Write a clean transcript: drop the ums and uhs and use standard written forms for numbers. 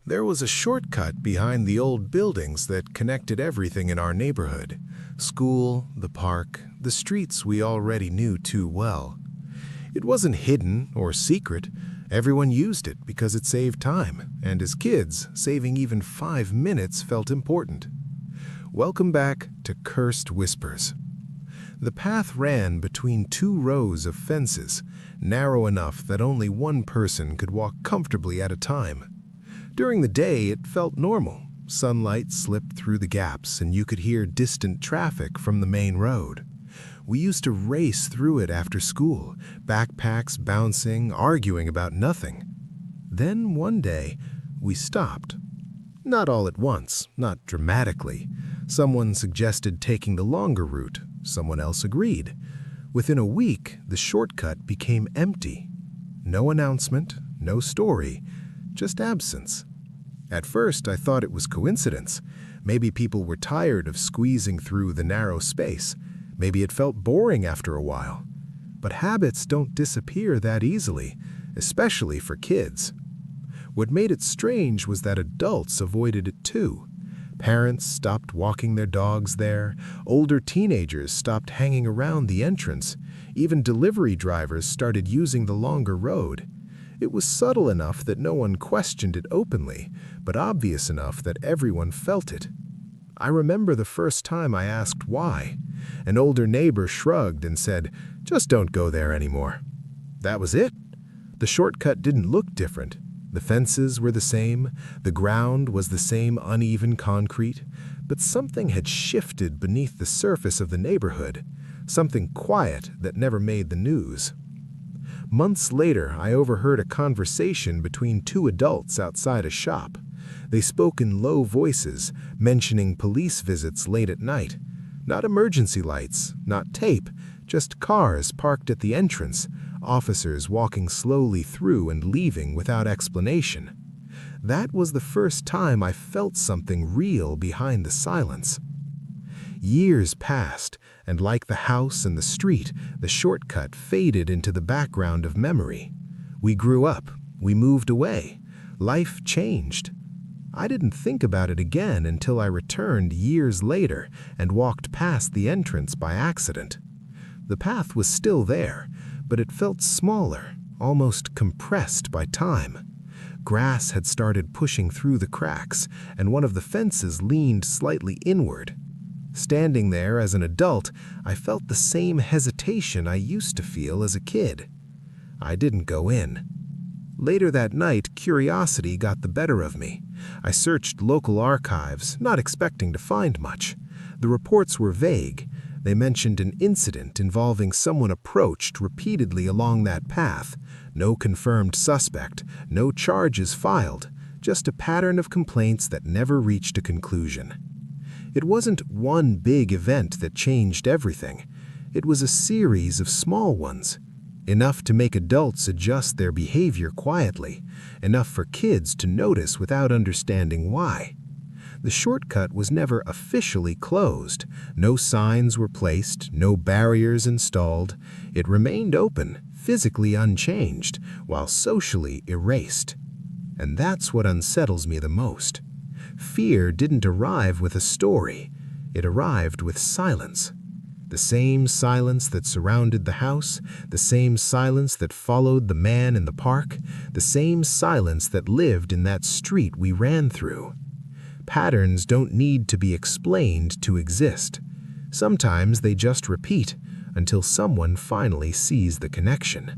There was a shortcut behind the old buildings that connected everything in our neighborhood. School, the park, the streets we already knew too well. It wasn't hidden or secret. Everyone used it because it saved time, and as kids, saving even 5 minutes felt important. Welcome back to Cursed Whispers. The path ran between 2 rows of fences, narrow enough that only one person could walk comfortably at a time. During the day, it felt normal. Sunlight slipped through the gaps, and you could hear distant traffic from the main road. We used to race through it after school, backpacks bouncing, arguing about nothing. Then one day, we stopped. Not all at once, not dramatically. Someone suggested taking the longer route. Someone else agreed. Within a week, the shortcut became empty. No announcement, no story, just absence. At first, I thought it was coincidence. Maybe people were tired of squeezing through the narrow space. Maybe it felt boring after a while. But habits don't disappear that easily, especially for kids. What made it strange was that adults avoided it too. Parents stopped walking their dogs there. Older teenagers stopped hanging around the entrance. Even delivery drivers started using the longer road. It was subtle enough that no one questioned it openly, but obvious enough that everyone felt it. I remember the first time I asked why. An older neighbor shrugged and said, "Just don't go there anymore." That was it. The shortcut didn't look different. The fences were the same, the ground was the same uneven concrete, but something had shifted beneath the surface of the neighborhood, something quiet that never made the news. Months later, I overheard a conversation between 2 adults outside a shop. They spoke in low voices, mentioning police visits late at night. Not emergency lights, not tape, just cars parked at the entrance, officers walking slowly through and leaving without explanation. That was the first time I felt something real behind the silence. Years passed, and like the house and the street, the shortcut faded into the background of memory. We grew up, we moved away, life changed. I didn't think about it again until I returned years later and walked past the entrance by accident. The path was still there, but it felt smaller, almost compressed by time. Grass had started pushing through the cracks, and one of the fences leaned slightly inward. Standing there as an adult, I felt the same hesitation I used to feel as a kid. I didn't go in. Later that night, curiosity got the better of me. I searched local archives, not expecting to find much. The reports were vague. They mentioned an incident involving someone approached repeatedly along that path. No confirmed suspect, no charges filed, just a pattern of complaints that never reached a conclusion. It wasn't one big event that changed everything. It was a series of small ones. Enough to make adults adjust their behavior quietly, enough for kids to notice without understanding why. The shortcut was never officially closed. No signs were placed, no barriers installed. It remained open, physically unchanged, while socially erased. And that's what unsettles me the most. Fear didn't arrive with a story. It arrived with silence. The same silence that surrounded the house, the same silence that followed the man in the park, the same silence that lived in that street we ran through. Patterns don't need to be explained to exist. Sometimes they just repeat until someone finally sees the connection.